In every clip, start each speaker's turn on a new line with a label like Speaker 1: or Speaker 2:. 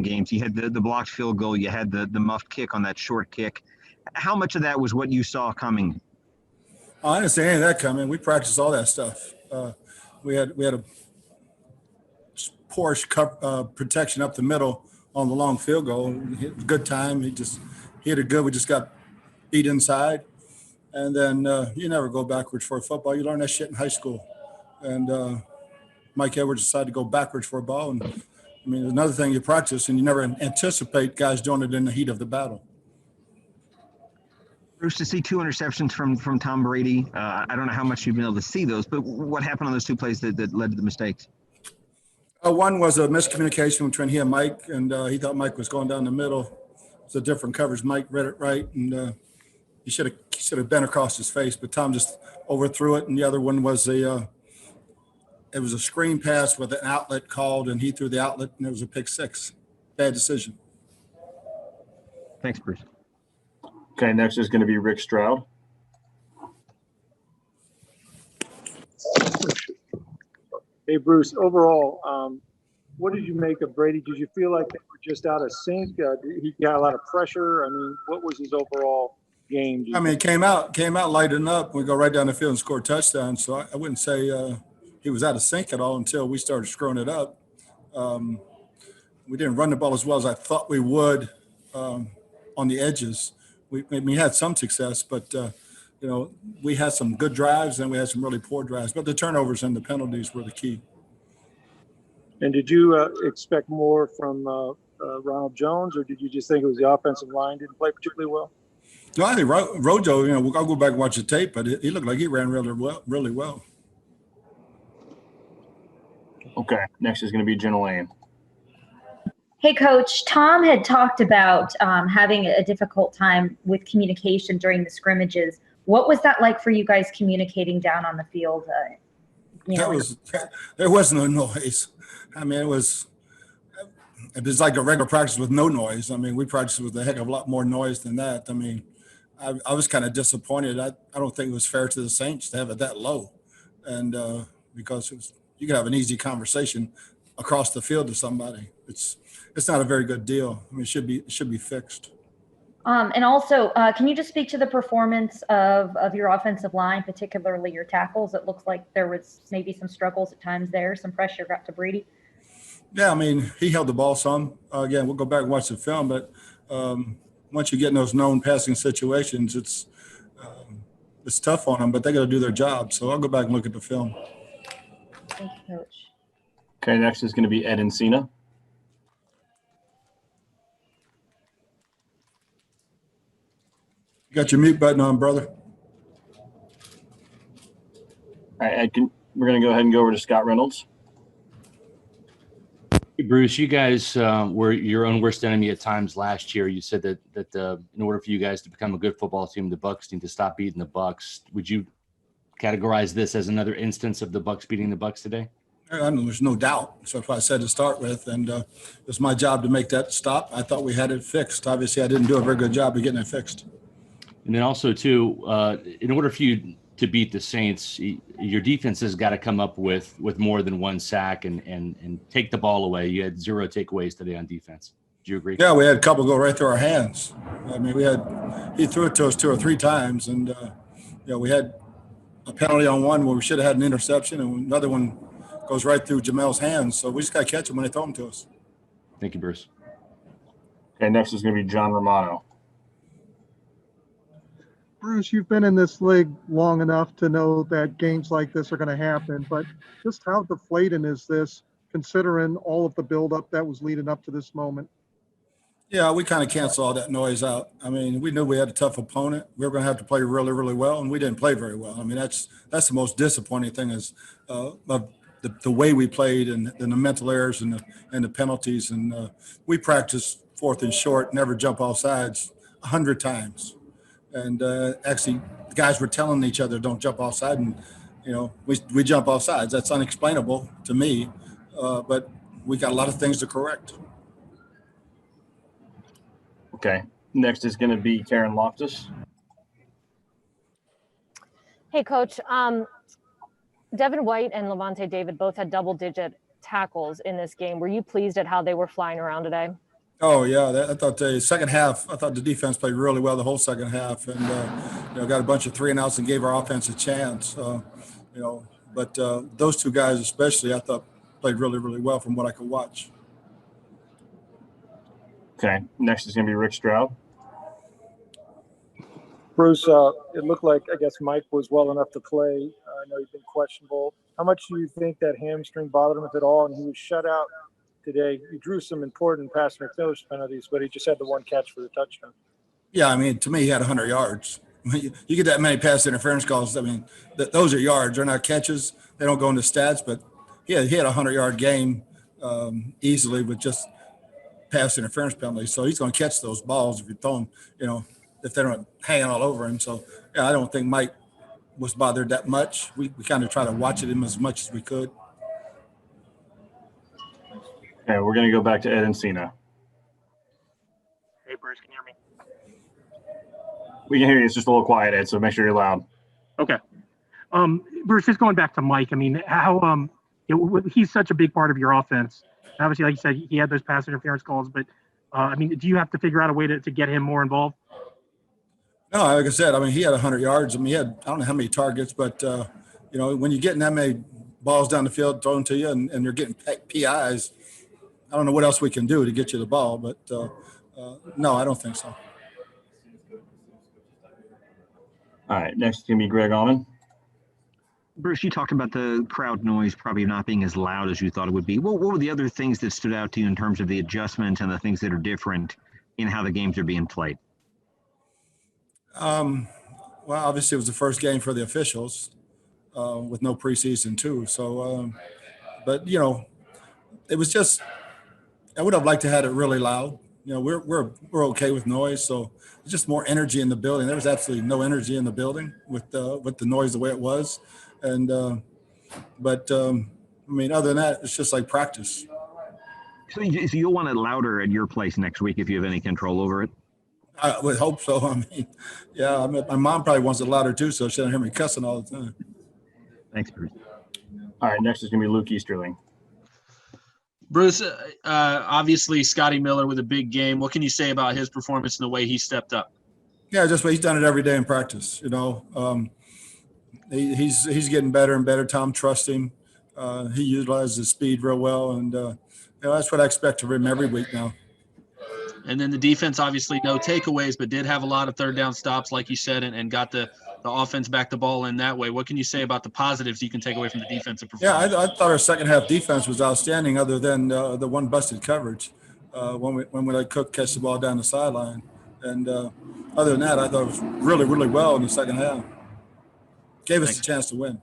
Speaker 1: games. You had the blocked field goal. You had the muffed kick on that short kick. How much of that was what you saw coming?
Speaker 2: I didn't see any of that coming. We practiced all that stuff. We had a poor protection up the middle on the long field goal. Good time. He hit it good. We just got beat inside. And then you never go backwards for a football. You learn that shit in high school. And Mike Edwards decided to go backwards for a ball. And I mean, another thing you practice, and you never anticipate guys doing it in the heat of the battle.
Speaker 1: Bruce, to see 2 interceptions from Tom Brady, I don't know how much you've been able to see those, but what happened on those 2 plays that led to the mistakes?
Speaker 2: One was a miscommunication between he and Mike, and he thought Mike was going down the middle. It's a different coverage. Mike read it right, and he should have bent across his face, but Tom just overthrew it. And the other one was it was a screen pass with an outlet called, and he threw the outlet, and it was a pick 6. Bad decision.
Speaker 1: Thanks, Bruce.
Speaker 3: Okay, next is going to be Rick Stroud.
Speaker 4: Hey, Bruce, overall, what did you make of Brady? Did you feel like they were just out of sync? He got a lot of pressure. I mean, what was his overall game?
Speaker 2: I mean, came out lighting up. We go right down the field and score a touchdown. So I wouldn't say he was out of sync at all until we started screwing it up. We didn't run the ball as well as I thought we would on the edges. We had some success, but we had some good drives and we had some really poor drives. But the turnovers and the penalties were the key.
Speaker 4: And did you expect more from Ronald Jones, or did you just think it was the offensive line didn't play particularly well?
Speaker 2: No, I think Rojo. I'll go back and watch the tape, but he looked like he ran really well.
Speaker 3: Okay, next is going to be Jenna Lane.
Speaker 5: Hey, Coach. Tom had talked about having a difficult time with communication during the scrimmages. What was that like for you guys communicating down on the field?
Speaker 2: There was no noise. I mean, it was like a regular practice with no noise. I mean, we practiced with a heck of a lot more noise than that. I mean, I was kind of disappointed. I don't think it was fair to the Saints to have it that low, and because you could have an easy conversation across the field to somebody. It's not a very good deal. I mean, it should be fixed.
Speaker 5: And also, can you just speak to the performance of your offensive line, particularly your tackles? It looks like there was maybe some struggles at times there, some pressure got to Brady.
Speaker 2: Yeah, I mean, he held the ball some. Again, we'll go back and watch the film, but once you get in those known passing situations, it's tough on them, but they got to do their job. So I'll go back and look at the film.
Speaker 5: Thank you, Coach.
Speaker 3: Okay, next is going to be Ed Encina.
Speaker 2: You got your mute button on, brother.
Speaker 3: All right, Ed, we're going to go ahead and go over to Scott Reynolds.
Speaker 6: Bruce, you guys were your own worst enemy at times last year. You said that in order for you guys to become a good football team, the Bucs need to stop beating the Bucs. Would you categorize this as another instance of the Bucs beating the Bucs today?
Speaker 2: I mean, there's no doubt. So that's what I said to start with, and it was my job to make that stop. I thought we had it fixed. Obviously, I didn't do a very good job of getting it fixed.
Speaker 6: And then also, too, in order for you to beat the Saints, your defense has got to come up with more than one sack and take the ball away. You had 0 takeaways today on defense. Do you agree?
Speaker 2: Yeah, we had a couple go right through our hands. I mean, he threw it to us 2 or 3 times, and we had a penalty on one where we should have had an interception, and another one goes right through Jamel's hands. So we just got to catch them when they throw them to us.
Speaker 6: Thank you, Bruce.
Speaker 3: Okay, next is going to be John Romano.
Speaker 7: Bruce, you've been in this league long enough to know that games like this are going to happen, but just how deflating is this considering all of the buildup that was leading up to this moment?
Speaker 2: Yeah, we kind of canceled all that noise out. I mean, we knew we had a tough opponent. We were going to have to play really, really well, and we didn't play very well. I mean, that's the most disappointing thing is the way we played and the mental errors and the penalties. And we practiced 4th and short, never jump off sides 100 times. And actually, the guys were telling each other, don't jump offside. And, we jump off sides. That's unexplainable to me. But we got a lot of things to correct.
Speaker 3: Okay. Next is going to be Karen Loftus.
Speaker 8: Hey, Coach. Devin White and Levante David both had double-digit tackles in this game. Were you pleased at how they were flying around today?
Speaker 2: Oh yeah, I thought the second half. I thought the defense played really well the whole second half, and got a bunch of 3-and-outs and gave our offense a chance. But those two guys especially, I thought played really, really well from what I could watch.
Speaker 3: Okay. Next is going to be Rick Stroud.
Speaker 4: Bruce, it looked like, I guess, Mike was well enough to play. I know he's been questionable. How much do you think that hamstring bothered him, if at all? And he was shut out today. He drew some important pass interference penalties, but he just had the one catch for the touchdown.
Speaker 2: Yeah, I mean, to me, he had 100 yards. You get that many pass interference calls. I mean, those are yards. They're not catches. They don't go into stats. But he had a 100-yard game easily with just pass interference penalties. So he's going to catch those balls if you throw them, if they're not hanging all over him. So, yeah, I don't think Mike was bothered that much. We kind of try to watch him as much as we could.
Speaker 3: Okay, we're going to go back to Ed Encina.
Speaker 9: Hey, Bruce, can you hear me?
Speaker 3: We can hear you. It's just a little quiet, Ed, so make sure you're loud.
Speaker 9: Okay. Bruce, just going back to Mike, I mean, how he's such a big part of your offense. Obviously, like you said, he had those pass interference calls, but I mean, do you have to figure out a way to get him more involved?
Speaker 2: No, like I said, I mean, he had 100 yards. I mean, he had, I don't know how many targets, but, when you're getting that many balls down the field thrown to you and you're getting PIs, I don't know what else we can do to get you the ball, but no, I don't think so.
Speaker 3: All right, next is going to be Greg Allman.
Speaker 1: Bruce, you talked about the crowd noise probably not being as loud as you thought it would be. What were the other things that stood out to you in terms of the adjustments and the things that are different in how the games are being played?
Speaker 2: Well, obviously, it was the first game for the officials with no preseason, too. So, but, it was just – I would have liked to have it really loud. We're okay with noise, so it's just more energy in the building. There was absolutely no energy in the building with the noise the way it was, and I mean, other than that, it's just like practice.
Speaker 1: So you'll want it louder at your place next week if you have any control over it?
Speaker 2: I would hope so. I mean, yeah. I mean, my mom probably wants it louder too, so she doesn't hear me cussing all the time.
Speaker 1: Thanks, Bruce.
Speaker 3: All right, next is going to be Luke Easterling.
Speaker 10: Bruce, obviously Scotty Miller with a big game. What can you say about his performance and the way he stepped up?
Speaker 2: Yeah, just he's done it every day in practice. He's getting better and better. Tom trusts him. He utilizes his speed real well, and that's what I expect of him every week now.
Speaker 10: And then the defense, obviously no takeaways, but did have a lot of third down stops, like you said, and got the offense back the ball in that way. What can you say about the positives you can take away from the defensive performance?
Speaker 2: Yeah, I thought our second half defense was outstanding, other than the one busted coverage when we let Cook catch the ball down the sideline. And other than that, I thought it was really, really well in the second half. Gave us a chance to win.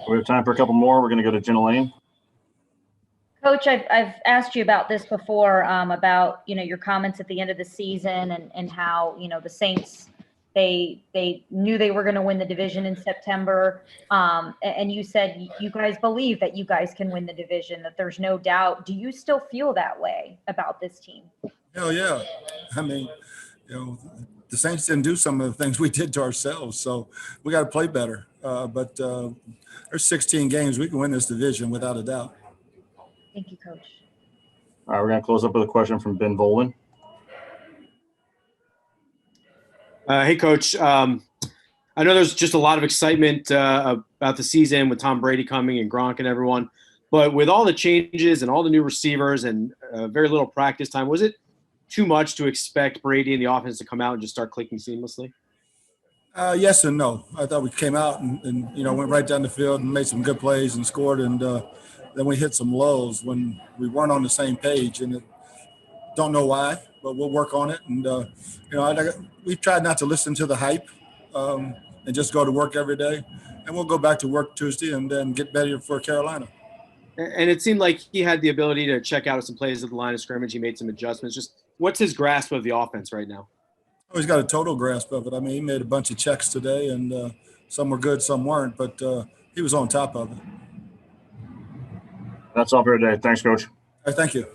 Speaker 3: We have time for a couple more. We're going to go to Jenna Lane.
Speaker 5: Coach, I've asked you about this before, about, your comments at the end of the season and how, the Saints, they knew they were going to win the division in September. And you said you guys believe that you guys can win the division, that there's no doubt. Do you still feel that way about this team?
Speaker 2: Hell yeah. I mean, the Saints didn't do some of the things we did to ourselves, so we got to play better. But there's 16 games. We can win this division without a doubt.
Speaker 5: Thank you, Coach.
Speaker 3: All right, we're going to close up with a question from Ben Volen.
Speaker 11: Hey, Coach. I know there's just a lot of excitement about the season with Tom Brady coming and Gronk and everyone. But with all the changes and all the new receivers and very little practice time, was it too much to expect Brady and the offense to come out and just start clicking seamlessly?
Speaker 2: Yes and no. I thought we came out and went right down the field and made some good plays and scored, and then we hit some lows when we weren't on the same page, and don't know why, but we'll work on it. And we've tried not to listen to the hype and just go to work every day, and we'll go back to work Tuesday and then get better for Carolina.
Speaker 11: And it seemed like he had the ability to check out some plays at the line of scrimmage. He made some adjustments. Just what's his grasp of the offense right now?
Speaker 2: Oh, he's got a total grasp of it. I mean, he made a bunch of checks today, and some were good, some weren't, but he was on top of it.
Speaker 3: That's all for today. Thanks, Coach.
Speaker 2: All right, thank you.